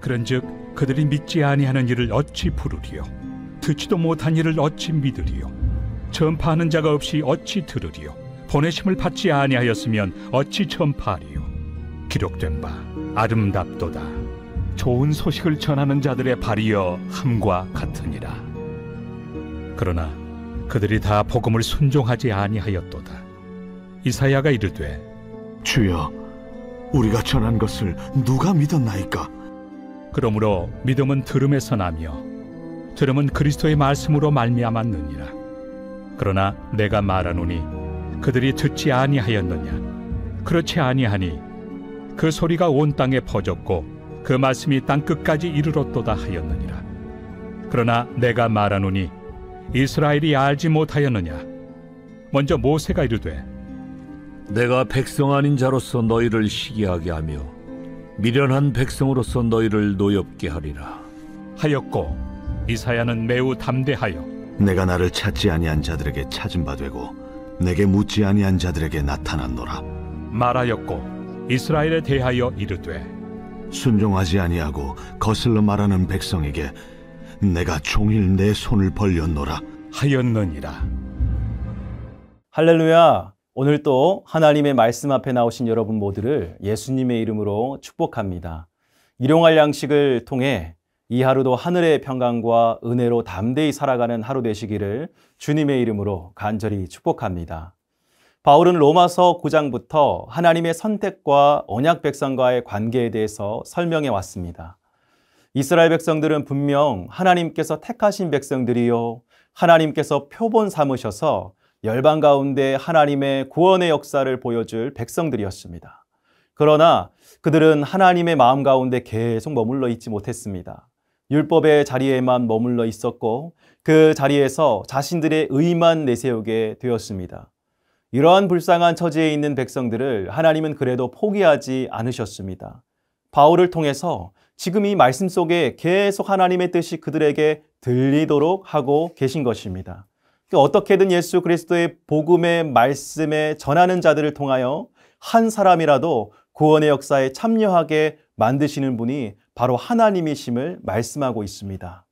그런즉 그들이 믿지 아니하는 일을 어찌 부르리요? 듣지도 못한 일을 어찌 믿으리요? 전파하는 자가 없이 어찌 들으리요? 보내심을 받지 아니하였으면 어찌 전파하리요? 기록된 바 아름답도다. 좋은 소식을 전하는 자들의 발이여 함과 같으니라. 그러나 그들이 다 복음을 순종하지 아니하였도다. 이사야가 이르되 주여, 우리가 전한 것을 누가 믿었나이까? 그러므로 믿음은 들음에서 나며 들음은 그리스도의 말씀으로 말미암았느니라. 그러나 내가 말하노니 그들이 듣지 아니하였느냐? 그렇지 아니하니 그 소리가 온 땅에 퍼졌고 그 말씀이 땅 끝까지 이르렀도다 하였느니라. 그러나 내가 말하노니 이스라엘이 알지 못하였느냐? 먼저 모세가 이르되 내가 백성 아닌 자로서 너희를 시기하게 하며 미련한 백성으로서 너희를 노엽게 하리라 하였고, 이사야는 매우 담대하여 내가 나를 찾지 아니한 자들에게 찾은 바 되고 내게 묻지 아니한 자들에게 나타났노라. 말하였고, 이스라엘에 대하여 이르되 순종하지 아니하고 거슬러 말하는 백성에게 내가 종일 내 손을 벌렸노라 하였느니라. 할렐루야! 오늘 또 하나님의 말씀 앞에 나오신 여러분 모두를 예수님의 이름으로 축복합니다. 일용할 양식을 통해 이 하루도 하늘의 평강과 은혜로 담대히 살아가는 하루 되시기를 주님의 이름으로 간절히 축복합니다. 바울은 로마서 9장부터 하나님의 선택과 언약 백성과의 관계에 대해서 설명해 왔습니다. 이스라엘 백성들은 분명 하나님께서 택하신 백성들이요, 하나님께서 표본 삼으셔서 열방 가운데 하나님의 구원의 역사를 보여줄 백성들이었습니다. 그러나 그들은 하나님의 마음 가운데 계속 머물러 있지 못했습니다. 율법의 자리에만 머물러 있었고 그 자리에서 자신들의 의만 내세우게 되었습니다. 이러한 불쌍한 처지에 있는 백성들을 하나님은 그래도 포기하지 않으셨습니다. 바울을 통해서 지금 이 말씀 속에 계속 하나님의 뜻이 그들에게 들리도록 하고 계신 것입니다. 어떻게든 예수 그리스도의 복음의 말씀에 전하는 자들을 통하여 한 사람이라도 구원의 역사에 참여하게 만드시는 분이 바로 하나님이심을 말씀하고 있습니다.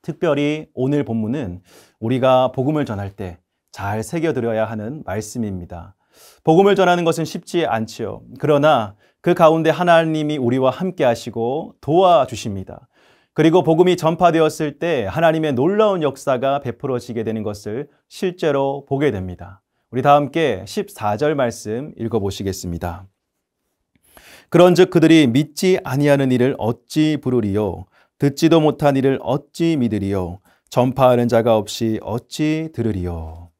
특별히 오늘 본문은 우리가 복음을 전할 때 잘 새겨들어야 하는 말씀입니다. 복음을 전하는 것은 쉽지 않지요. 그러나 그 가운데 하나님이 우리와 함께 하시고 도와주십니다. 그리고 복음이 전파되었을 때 하나님의 놀라운 역사가 베풀어지게 되는 것을 실제로 보게 됩니다. 우리 다 함께 14절 말씀 읽어보시겠습니다. 그런즉 그들이 믿지 아니하는 일을 어찌 부르리요? 듣지도 못한 일을 어찌 믿으리요? 전파하는 자가 없이 어찌 들으리요?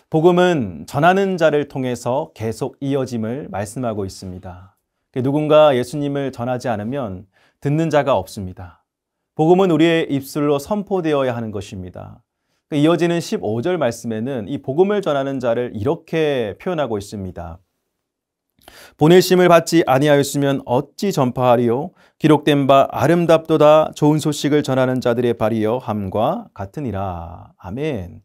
복음은 전하는 자를 통해서 계속 이어짐을 말씀하고 있습니다. 누군가 예수님을 전하지 않으면 듣는 자가 없습니다. 복음은 우리의 입술로 선포되어야 하는 것입니다. 이어지는 15절 말씀에는 이 복음을 전하는 자를 이렇게 표현하고 있습니다. 보내심을 받지 아니하였으면 어찌 전파하리요? 기록된 바 아름답도다. 좋은 소식을 전하는 자들의 발이여 함과 같으니라. 아멘.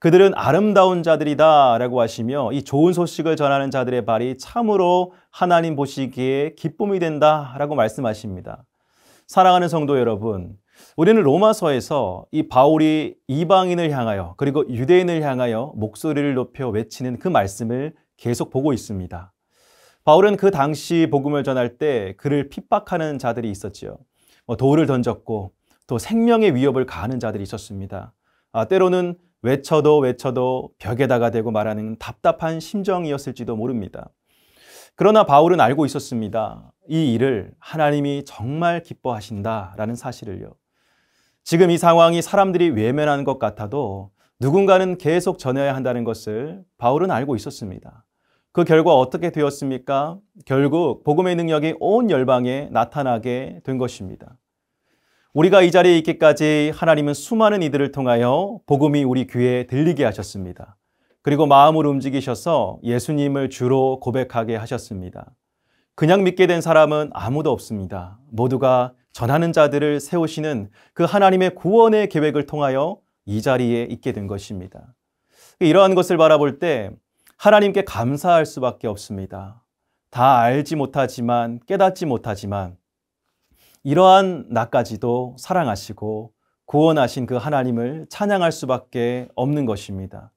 그들은 아름다운 자들이다 라고 하시며 이 좋은 소식을 전하는 자들의 발이 참으로 하나님 보시기에 기쁨이 된다 라고 말씀하십니다. 사랑하는 성도 여러분, 우리는 로마서에서 이 바울이 이방인을 향하여 그리고 유대인을 향하여 목소리를 높여 외치는 그 말씀을 계속 보고 있습니다. 바울은 그 당시 복음을 전할 때 그를 핍박하는 자들이 있었지요. 돌을 던졌고 또 생명의 위협을 가하는 자들이 있었습니다. 때로는 외쳐도 벽에다가 대고 말하는 답답한 심정이었을지도 모릅니다. 그러나 바울은 알고 있었습니다. 이 일을 하나님이 정말 기뻐하신다라는 사실을요. 지금 이 상황이 사람들이 외면한 것 같아도 누군가는 계속 전해야 한다는 것을 바울은 알고 있었습니다. 그 결과 어떻게 되었습니까? 결국 복음의 능력이 온 열방에 나타나게 된 것입니다. 우리가 이 자리에 있기까지 하나님은 수많은 이들을 통하여 복음이 우리 귀에 들리게 하셨습니다. 그리고 마음을 움직이셔서 예수님을 주로 고백하게 하셨습니다. 그냥 믿게 된 사람은 아무도 없습니다. 모두가 전하는 자들을 세우시는 그 하나님의 구원의 계획을 통하여 이 자리에 있게 된 것입니다. 이러한 것을 바라볼 때 하나님께 감사할 수밖에 없습니다. 다 알지 못하지만 깨닫지 못하지만 이러한 나까지도 사랑하시고 구원하신 그 하나님을 찬양할 수밖에 없는 것입니다.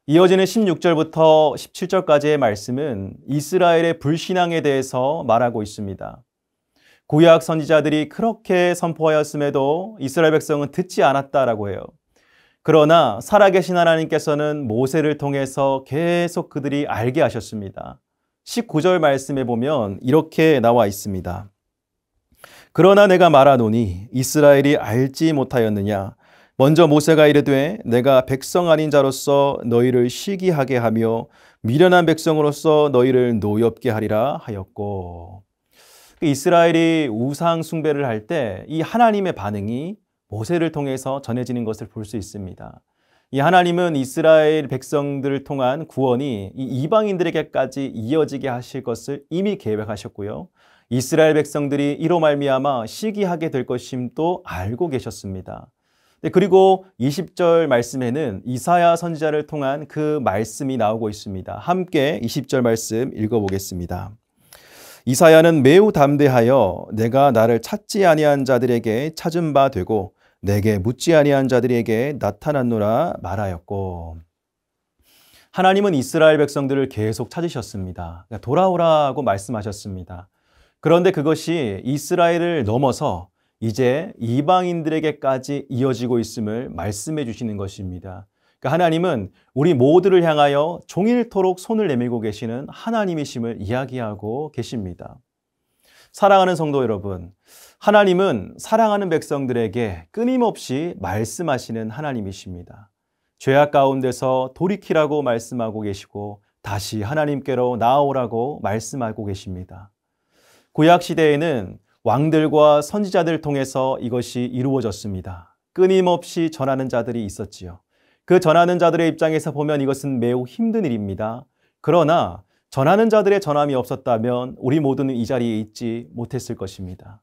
이어지는 16절부터 17절까지의 말씀은 이스라엘의 불신앙에 대해서 말하고 있습니다. 구약 선지자들이 그렇게 선포하였음에도 이스라엘 백성은 듣지 않았다라고 해요. 그러나 살아계신 하나님께서는 모세를 통해서 계속 그들이 알게 하셨습니다. 19절 말씀에 보면 이렇게 나와 있습니다. 그러나 내가 말하노니 이스라엘이 알지 못하였느냐? 먼저 모세가 이르되 내가 백성 아닌 자로서 너희를 시기하게 하며 미련한 백성으로서 너희를 노엽게 하리라 하였고, 이스라엘이 우상 숭배를 할 때 이 하나님의 반응이 모세를 통해서 전해지는 것을 볼 수 있습니다. 이 하나님은 이스라엘 백성들을 통한 구원이 이 이방인들에게까지 이어지게 하실 것을 이미 계획하셨고요. 이스라엘 백성들이 이로 말미암아 시기하게 될 것임도 알고 계셨습니다. 그리고 20절 말씀에는 이사야 선지자를 통한 그 말씀이 나오고 있습니다. 함께 20절 말씀 읽어보겠습니다. 이사야는 매우 담대하여 내가 나를 찾지 아니한 자들에게 찾은 바 되고 내게 묻지 아니한 자들에게 나타났노라 말하였고, 하나님은 이스라엘 백성들을 계속 찾으셨습니다. 돌아오라고 말씀하셨습니다. 그런데 그것이 이스라엘을 넘어서 이제 이방인들에게까지 이어지고 있음을 말씀해 주시는 것입니다. 그러니까 하나님은 우리 모두를 향하여 종일토록 손을 내밀고 계시는 하나님이심을 이야기하고 계십니다. 사랑하는 성도 여러분, 하나님은 사랑하는 백성들에게 끊임없이 말씀하시는 하나님이십니다. 죄악 가운데서 돌이키라고 말씀하고 계시고 다시 하나님께로 나아오라고 말씀하고 계십니다. 구약 시대에는 왕들과 선지자들 통해서 이것이 이루어졌습니다. 끊임없이 전하는 자들이 있었지요. 그 전하는 자들의 입장에서 보면 이것은 매우 힘든 일입니다. 그러나 전하는 자들의 전함이 없었다면 우리 모두는 이 자리에 있지 못했을 것입니다.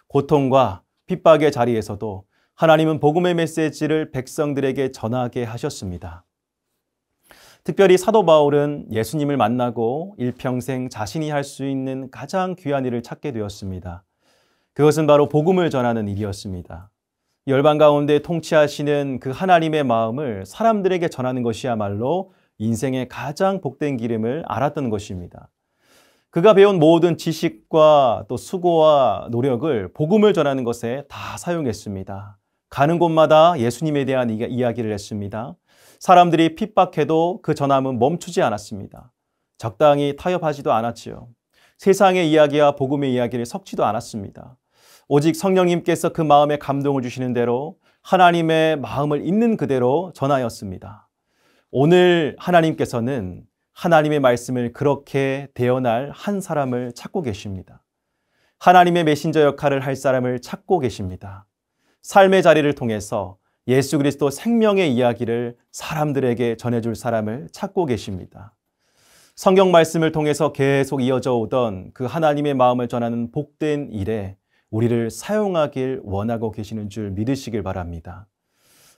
고통과 핍박의 자리에서도 하나님은 복음의 메시지를 백성들에게 전하게 하셨습니다. 특별히 사도 바울은 예수님을 만나고 일평생 자신이 할 수 있는 가장 귀한 일을 찾게 되었습니다. 그것은 바로 복음을 전하는 일이었습니다. 열방 가운데 통치하시는 그 하나님의 마음을 사람들에게 전하는 것이야말로 인생의 가장 복된 길임을 알았던 것입니다. 그가 배운 모든 지식과 또 수고와 노력을 복음을 전하는 것에 다 사용했습니다. 가는 곳마다 예수님에 대한 이야기를 했습니다. 사람들이 핍박해도 그 전함은 멈추지 않았습니다. 적당히 타협하지도 않았지요. 세상의 이야기와 복음의 이야기를 섞지도 않았습니다. 오직 성령님께서 그 마음에 감동을 주시는 대로 하나님의 마음을 있는 그대로 전하였습니다. 오늘 하나님께서는 하나님의 말씀을 그렇게 대언할 한 사람을 찾고 계십니다. 하나님의 메신저 역할을 할 사람을 찾고 계십니다. 삶의 자리를 통해서 예수 그리스도 생명의 이야기를 사람들에게 전해줄 사람을 찾고 계십니다. 성경 말씀을 통해서 계속 이어져 오던 그 하나님의 마음을 전하는 복된 일에 우리를 사용하길 원하고 계시는 줄 믿으시길 바랍니다.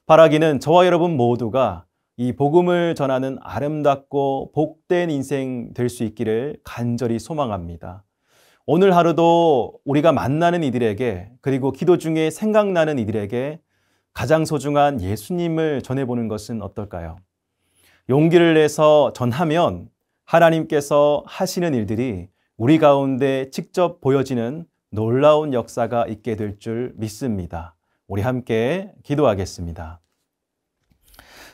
바라기는 저와 여러분 모두가 이 복음을 전하는 아름답고 복된 인생 될 수 있기를 간절히 소망합니다. 오늘 하루도 우리가 만나는 이들에게, 그리고 기도 중에 생각나는 이들에게 가장 소중한 예수님을 전해보는 것은 어떨까요? 용기를 내서 전하면 하나님께서 하시는 일들이 우리 가운데 직접 보여지는 놀라운 역사가 있게 될 줄 믿습니다. 우리 함께 기도하겠습니다.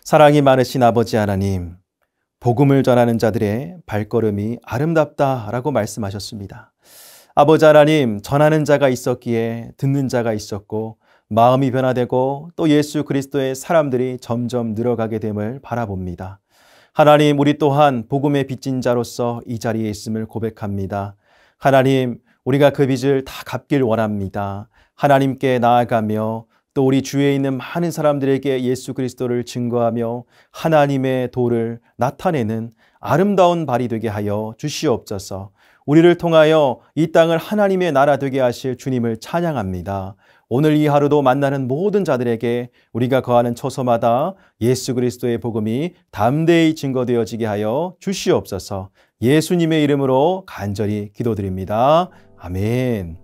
사랑이 많으신 아버지 하나님, 복음을 전하는 자들의 발걸음이 아름답다라고 말씀하셨습니다. 아버지 하나님, 전하는 자가 있었기에 듣는 자가 있었고 마음이 변화되고 또 예수 그리스도의 사람들이 점점 늘어가게 됨을 바라봅니다. 하나님, 우리 또한 복음의 빚진 자로서 이 자리에 있음을 고백합니다. 하나님, 우리가 그 빚을 다 갚길 원합니다. 하나님께 나아가며 또 우리 주위에 있는 많은 사람들에게 예수 그리스도를 증거하며 하나님의 도를 나타내는 아름다운 발이 되게 하여 주시옵소서. 우리를 통하여 이 땅을 하나님의 나라 되게 하실 주님을 찬양합니다. 오늘 이 하루도 만나는 모든 자들에게 우리가 거하는 처소마다 예수 그리스도의 복음이 담대히 증거되어지게 하여 주시옵소서. 예수님의 이름으로 간절히 기도드립니다. 아멘.